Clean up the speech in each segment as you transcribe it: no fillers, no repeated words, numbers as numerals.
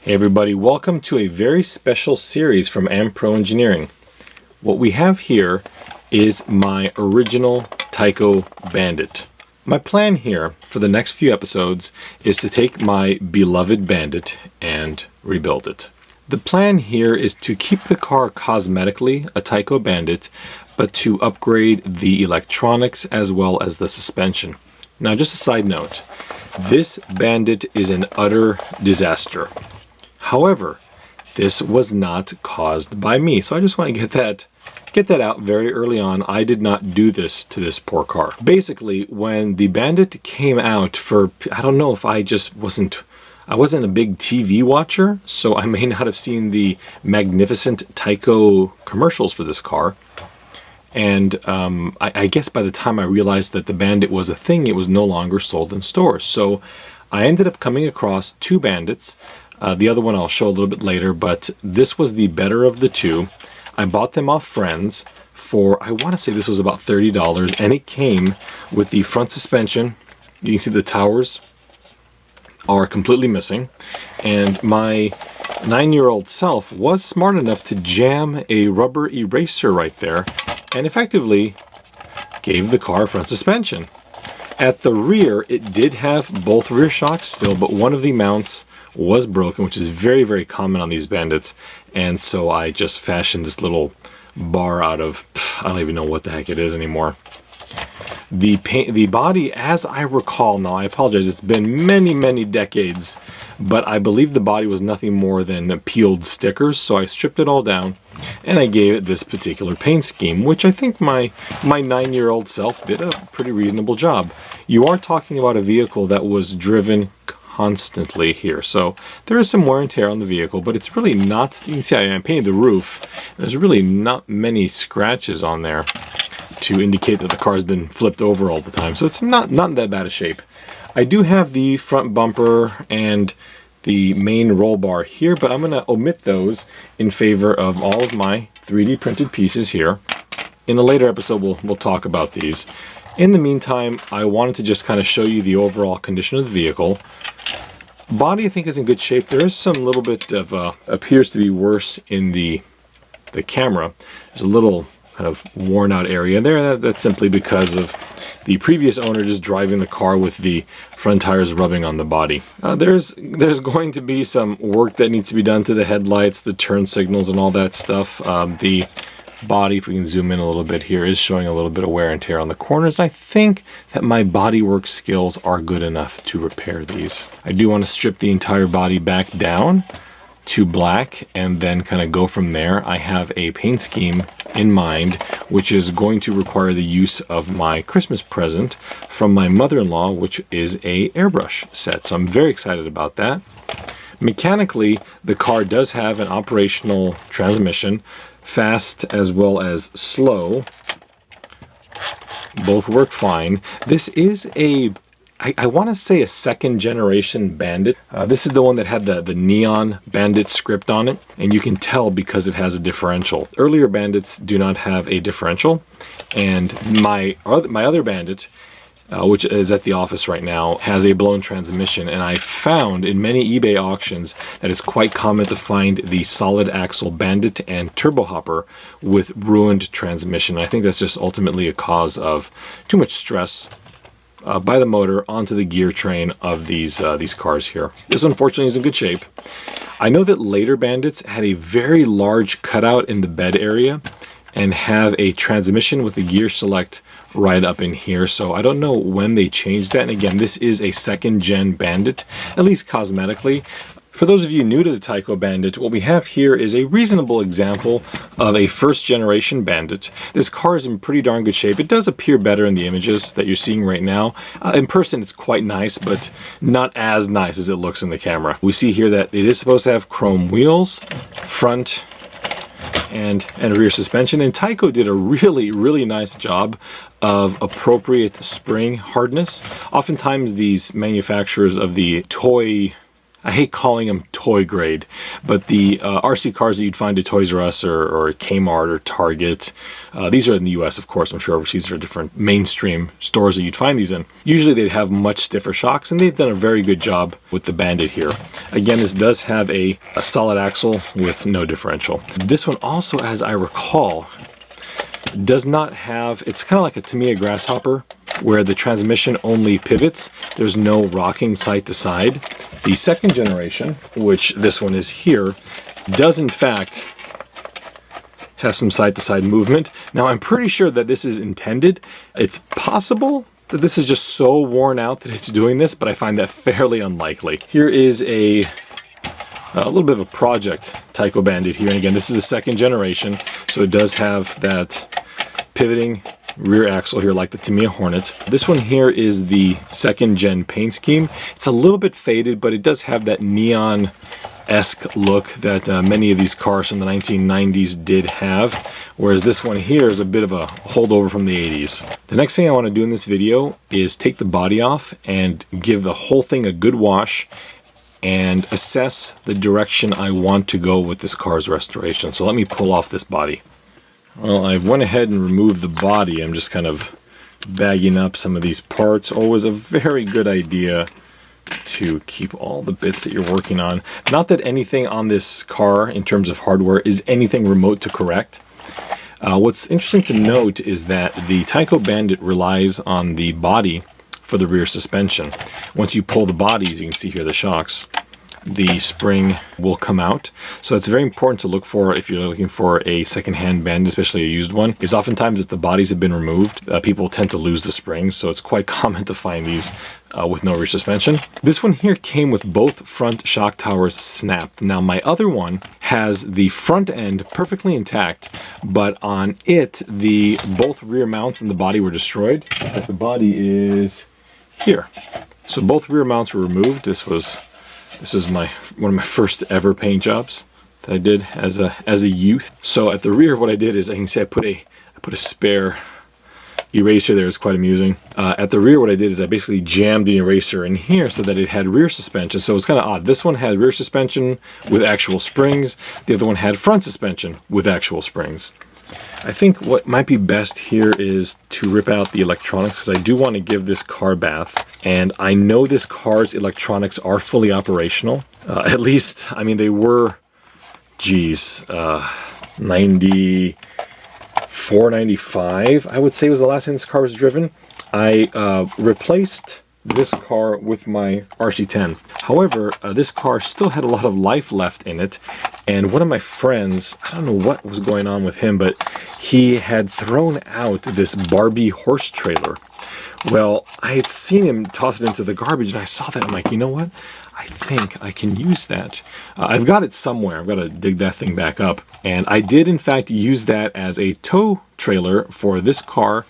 Hey everybody, welcome to a very special series from AmPro Engineering. What we have here is my original Tyco Bandit. My plan here for the next few episodes is to take my beloved Bandit and rebuild it. The plan here is to keep the car cosmetically a Tyco Bandit, but to upgrade the electronics as well as the suspension. Now, just a side note, this Bandit is an utter disaster. However, this was not caused by me, so I just want to get that out very early on. I did not do this to this poor car. Basically, when the Bandit came out I don't know if I wasn't a big TV watcher, so I may not have seen the magnificent Tyco commercials for this car. And I guess by the time I realized that the Bandit was a thing, it was no longer sold in stores. So I ended up coming across two Bandits. The other one I'll show a little bit later, but this was the better of the two. I bought them off friends for, I want to say this was about $30, and it came with the front suspension. You can see the towers are completely missing, and my 9-year-old self was smart enough to jam a rubber eraser right there and effectively gave the car front suspension. At the rear, it did have both rear shocks still, but one of the mounts was broken, which is very, very common on these Bandits. And so I just fashioned this little bar out of, I don't even know what the heck it is anymore. The body, as I recall, now I apologize, it's been many, many decades, but I believe the body was nothing more than peeled stickers. So I stripped it all down and I gave it this particular paint scheme, which I think my 9-year-old self did a pretty reasonable job. You are talking about a vehicle that was driven constantly here, so there is some wear and tear on the vehicle, but it's really not, you can see I painted the roof. There's really not many scratches on there to indicate that the car's been flipped over all the time, so it's not in that bad a shape. I do have the front bumper and the main roll bar here, but I'm going to omit those in favor of all of my 3D printed pieces here. In a later episode, we'll talk about these. In the meantime, I wanted to just kind of show you the overall condition of the vehicle. Body, I think, is in good shape. There is some little bit of, appears to be worse in the camera. There's a little kind of worn out area there. That's simply because of the previous owner just driving the car with the front tires rubbing on the body. There's going to be some work that needs to be done to the headlights, the turn signals, and all that stuff. The body, if we can zoom in a little bit here, is showing a little bit of wear and tear on the corners. I think that my bodywork skills are good enough to repair these. I do want to strip the entire body back down to black and then kind of go from there. I have a paint scheme in mind, which is going to require the use of my Christmas present from my mother-in-law, which is a airbrush set. So I'm very excited about that. Mechanically, the car does have an operational transmission, fast as well as slow. Both work fine. This is I want to say a second generation Bandit. This is the one that had the neon Bandit script on it, and you can tell because it has a differential. Earlier Bandits do not have a differential, and my other Bandit, which is at the office right now, has a blown transmission, and I found in many eBay auctions that it's quite common to find the solid axle Bandit and Turbo Hopper with ruined transmission. I think that's just ultimately a cause of too much stress by the motor onto the gear train of these cars here. This unfortunately is in good shape. I know that later Bandits had a very large cutout in the bed area and have a transmission with the gear select right up in here, so I don't know when they changed that. And again, this is a second gen Bandit, at least cosmetically. For those of you new to the Tyco Bandit, what we have here is a reasonable example of a first generation Bandit. This car is in pretty darn good shape. It does appear better in the images that you're seeing right now. In person, it's quite nice, but not as nice as it looks in the camera. We see here that it is supposed to have chrome wheels, front and rear suspension, and Tyco did a really, really nice job of appropriate spring hardness. Oftentimes these manufacturers of the toy I hate calling them toy grade, but the RC cars that you'd find at Toys R Us or Kmart or Target, these are in the US, of course. I'm sure overseas there are different mainstream stores that you'd find these in. Usually they'd have much stiffer shocks, and they've done a very good job with the Bandit here. Again, this does have a solid axle with no differential. This one also, as I recall, does not have, it's kind of like a Tamiya Grasshopper, where the transmission only pivots. There's no rocking side to side. The second generation, which this one is here, does in fact have some side to side movement. Now I'm pretty sure that this is intended. It's possible that this is just so worn out that it's doing this, but I find that fairly unlikely. Here is a little bit of a project Tyco Bandit here. And again, this is a second generation, so it does have that pivoting rear axle here like the Tamiya Hornet. This one here is the second gen paint scheme. It's a little bit faded, but it does have that neon-esque look that many of these cars from the 1990s did have, whereas this one here is a bit of a holdover from the 80s. The next thing I want to do in this video is take the body off and give the whole thing a good wash and assess the direction I want to go with this car's restoration. So let me pull off this body. Well, I went ahead and removed the body. I'm just kind of bagging up some of these parts. Always a very good idea to keep all the bits that you're working on. Not that anything on this car in terms of hardware is anything remote to correct. What's interesting to note is that the Tyco Bandit relies on the body for the rear suspension. Once you pull the bodies, you can see here the shocks, the spring will come out. So it's very important to look for, if you're looking for a second-hand Bandit, especially a used one, is oftentimes if the bodies have been removed, people tend to lose the springs, so it's quite common to find these with no rear suspension. This one here came with both front shock towers snapped. Now my other one has the front end perfectly intact, but on it, both rear mounts and the body were destroyed. The body is here. So both rear mounts were removed. This was one of my first ever paint jobs that I did as a youth. So at the rear, what I did is, I can see I put a spare eraser there. It's quite amusing. At the rear, what I did is I basically jammed the eraser in here so that it had rear suspension. So it's kind of odd. This one had rear suspension with actual springs. The other one had front suspension with actual springs. I think what might be best here is to rip out the electronics, because I do want to give this car a bath. And I know this car's electronics are fully operational. At least, I mean, they were, 94, 95, I would say was the last time this car was driven. I replaced this car with my RC10. However, this car still had a lot of life left in it, and one of my friends, I don't know what was going on with him, but he had thrown out this Barbie horse trailer. Well, I had seen him toss it into the garbage, and I saw that. I'm like, you know what? I think I can use that. I've got it somewhere. I've got to dig that thing back up. And I did, in fact, use that as a tow trailer for this car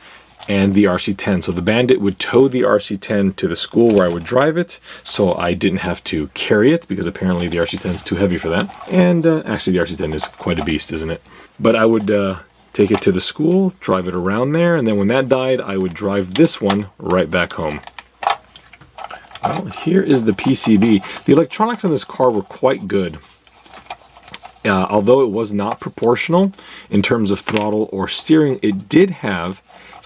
and the RC10. So the Bandit would tow the RC10 to the school where I would drive it, so I didn't have to carry it, because apparently the RC10 is too heavy for that. And actually the RC10 is quite a beast, isn't it? But I would take it to the school, drive it around there, and then when that died, I would drive this one right back home. Well, here is the PCB. The electronics on this car were quite good. Although it was not proportional in terms of throttle or steering, it did have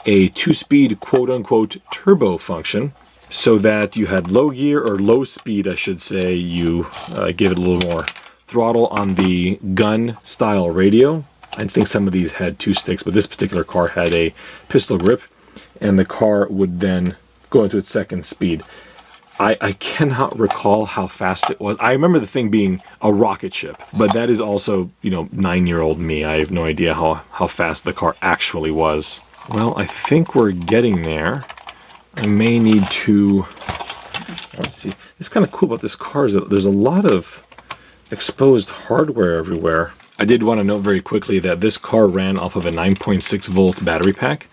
a 2-speed quote-unquote turbo function, so that you had low gear, or low speed I should say, you give it a little more throttle on the gun style radio. I think some of these had 2 sticks, but this particular car had a pistol grip, and the car would then go into its second speed. I cannot recall how fast it was. I remember the thing being a rocket ship, but that is also, 9-year-old me. I have no idea how fast the car actually was. Well, I think we're getting there. I may need to, let's see. It's kind of cool about this car is that there's a lot of exposed hardware everywhere. I did want to note very quickly that this car ran off of a 9.6 volt battery pack,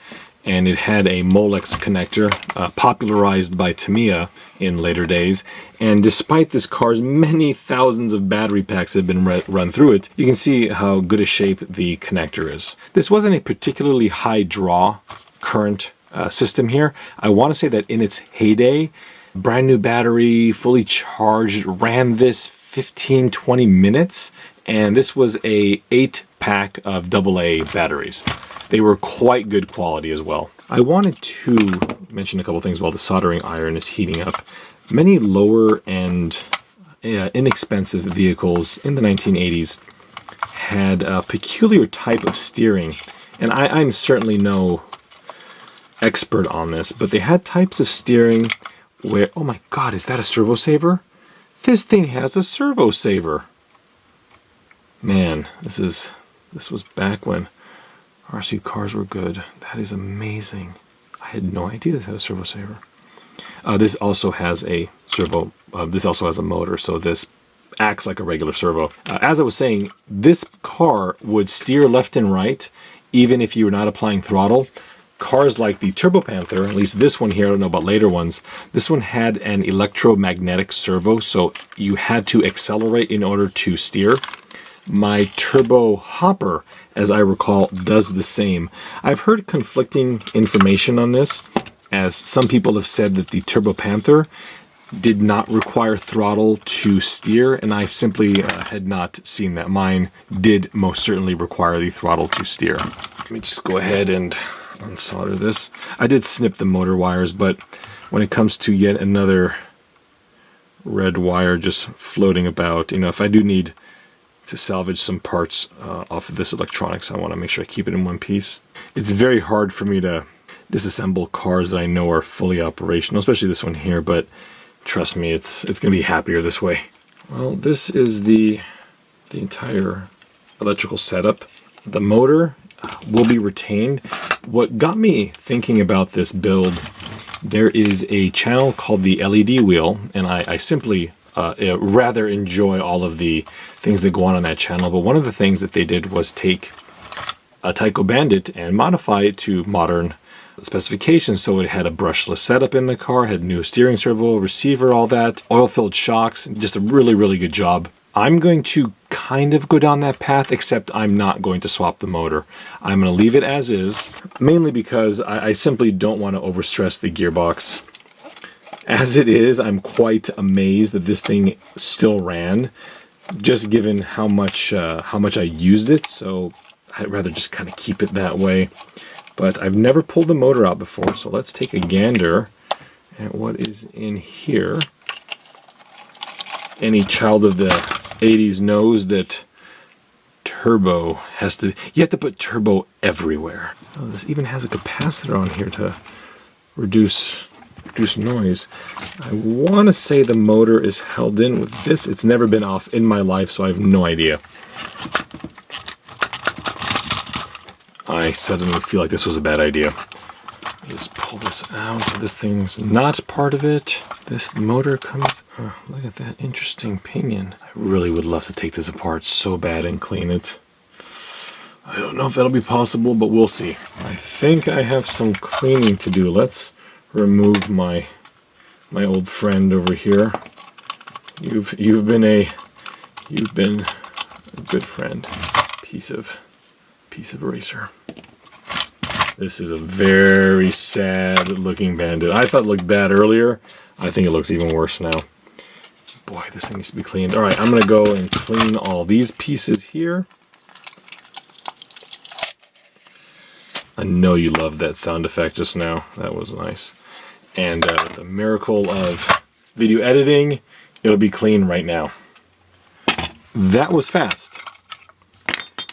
and it had a Molex connector, popularized by Tamiya in later days. And despite this car's many thousands of battery packs that have been run through it, you can see how good a shape the connector is. This wasn't a particularly high draw current system here. I want to say that in its heyday, Brand new battery, fully charged, ran this 15-20 minutes, and this was a 8-pack of AA batteries. They were quite good quality as well. I wanted to mention a couple things while the soldering iron is heating up. Many lower and inexpensive vehicles in the 1980s had a peculiar type of steering, and I'm certainly no expert on this, but they had types of steering where, oh my god, is that a servo saver? This thing has a servo saver. Man, this was back when RC cars were good. That is amazing. I had no idea this had a servo saver. This also has a servo. This also has a motor, so this acts like a regular servo. As I was saying, this car would steer left and right, even if you were not applying throttle. Cars like the Turbo Panther, at least this one here, I don't know about later ones, this one had an electromagnetic servo, so you had to accelerate in order to steer. My Turbo Hopper, as I recall, does the same. I've heard conflicting information on this, as some people have said that the Turbo Panther did not require throttle to steer, and I simply had not seen that. Mine did most certainly require the throttle to steer. Let me just go ahead and unsolder this. I did snip the motor wires, but when it comes to yet another red wire just floating about, you know, if I do need to salvage some parts off of this electronics, I want to make sure I keep it in one piece. It's very hard for me to disassemble cars that I know are fully operational, especially this one here, but trust me, it's going to be happier this way. Well, this is the entire electrical setup. The motor will be retained. What got me thinking about this build, there is a channel called the LED wheel, and I simply rather enjoy all of the things that go on that channel, but one of the things that they did was take a Tyco Bandit and modify it to modern specifications. So it had a brushless setup in the car, had new steering servo, receiver, all that, oil-filled shocks, just a really, really good job. I'm going to kind of go down that path, except I'm not going to swap the motor. I'm going to leave it as is, mainly because I simply don't want to overstress the gearbox. As it is, I'm quite amazed that this thing still ran, just given how much I used it, so I'd rather just kind of keep it that way. But I've never pulled the motor out before, so let's take a gander at what is in here. Any child of the 80s knows that turbo has to, you have to put turbo everywhere. Oh, this even has a capacitor on here to reduce noise. I want to say the motor is held in with this. It's never been off in my life, so I have no idea. I suddenly feel like this was a bad idea. Just pull this out. This thing's not part of it. This motor comes... Oh, look at that interesting pinion. I really would love to take this apart so bad and clean it. I don't know if that'll be possible, but we'll see. I think I have some cleaning to do. Let's remove my old friend over here. You've been a good friend. Piece of eraser. This is a very sad looking Bandit. I thought it looked bad earlier. I think it looks even worse now. Boy, this thing needs to be cleaned. All right, I'm going to go and clean all these pieces here. I know you loved that sound effect just now. That was nice. And the miracle of video editing, it'll be clean right now. That was fast.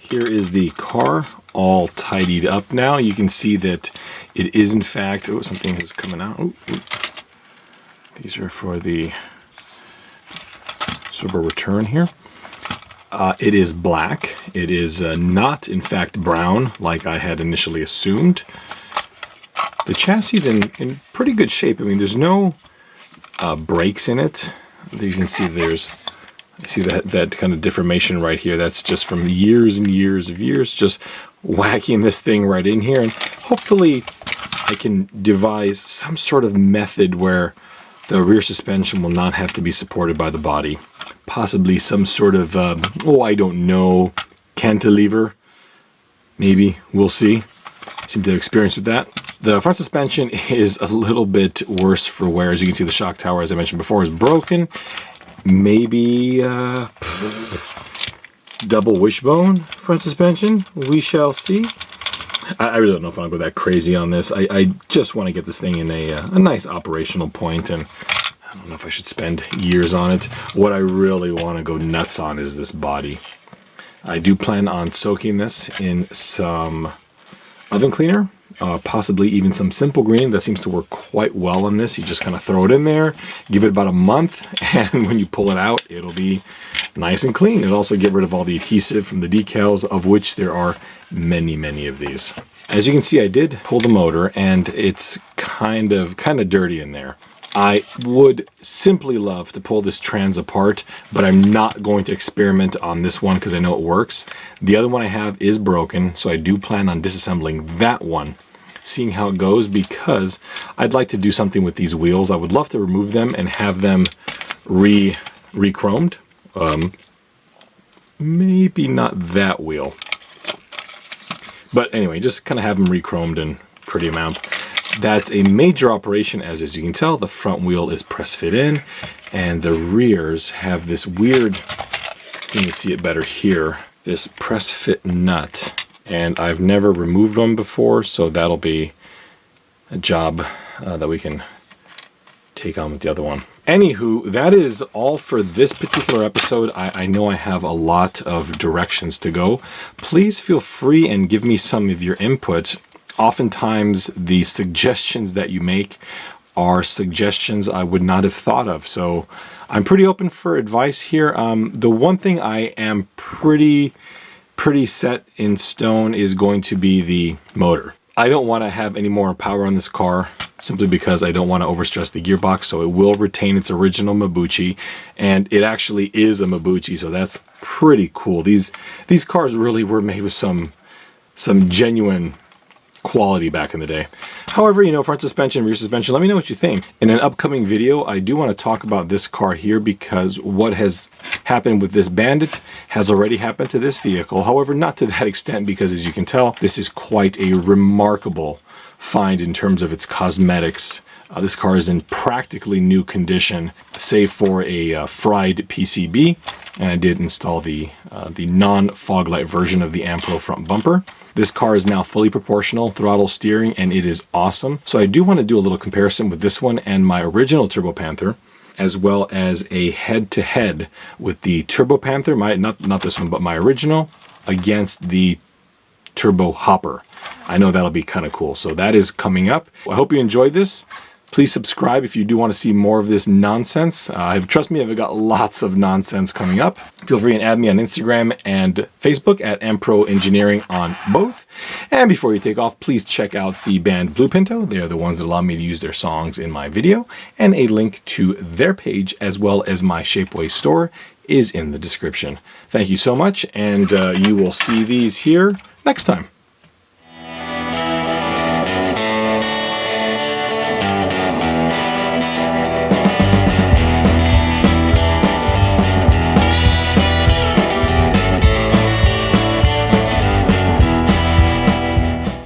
Here is the car all tidied up now. You can see that it is in fact, oh, something is coming out. Ooh. These are for the servo return here. It is black. It is not in fact brown like I had initially assumed. The chassis is in pretty good shape. I mean, there's no breaks in it. You can see I see that kind of deformation right here. That's just from years and years of just whacking this thing right in here. And hopefully I can devise some sort of method where the rear suspension will not have to be supported by the body. Possibly some sort of, I don't know, cantilever. Maybe. We'll see. Seem to have experience with that. The front suspension is a little bit worse for wear. As you can see, the shock tower, as I mentioned before, is broken. Maybe double wishbone front suspension. We shall see. I really don't know if I'll go that crazy on this. I just want to get this thing in a nice operational point, and I don't know if I should spend years on it. What I really want to go nuts on is this body. I do plan on soaking this in some oven cleaner, possibly even some Simple Green. That seems to work quite well on this. You just kind of throw it in there, give it about a month, and when you pull it out, it'll be nice and clean. It'll also get rid of all the adhesive from the decals, of which there are many, many of these. As you can see, I did pull the motor, and it's kind of dirty in there. I would simply love to pull this trans apart, but I'm not going to experiment on this one because I know it works. The other one I have is broken, so I do plan on disassembling that one, seeing how it goes, because I'd like to do something with these wheels. I would love to remove them and have them re-chromed. Maybe not that wheel. But anyway, just kind of have them re-chromed in pretty amount. That's a major operation, as you can tell. The front wheel is press fit in, and the rears have this weird, you can see it better here, this press fit nut. And I've never removed one before, so that'll be a job that we can take on with the other one. Anywho, that is all for this particular episode. I know I have a lot of directions to go. Please feel free and give me some of your input. Oftentimes, the suggestions that you make are suggestions I would not have thought of. So I'm pretty open for advice here. The one thing I am pretty set in stone is going to be the motor. I don't want to have any more power on this car simply because I don't want to overstress the gearbox, so it will retain its original Mabuchi, and it actually is a Mabuchi, so that's pretty cool. These cars really were made with some genuine quality back in the day. However, front suspension, rear suspension, let me know what you think. In an upcoming video, I do want to talk about this car here because what has happened with this Bandit has already happened to this vehicle. However, not to that extent, because as you can tell, this is quite a remarkable find in terms of its cosmetics. This car is in practically new condition, save for a fried PCB, and I did install the non-fog light version of the AmPro front bumper. This car is now fully proportional throttle steering, and it is awesome. So I do want to do a little comparison with this one and my original Turbo Panther, as well as a head-to-head with the Turbo Panther, not this one, but my original, against the Turbo Hopper. I know that'll be kind of cool. So that is coming up. I hope you enjoyed this. Please subscribe if you do want to see more of this nonsense. Trust me, I've got lots of nonsense coming up. Feel free and add me on Instagram and Facebook at AmPro Engineering on both. And before you take off, please check out the band Blue Pinto. They are the ones that allow me to use their songs in my video. And a link to their page, as well as my Shapeways store, is in the description. Thank you so much, and you will see these here next time.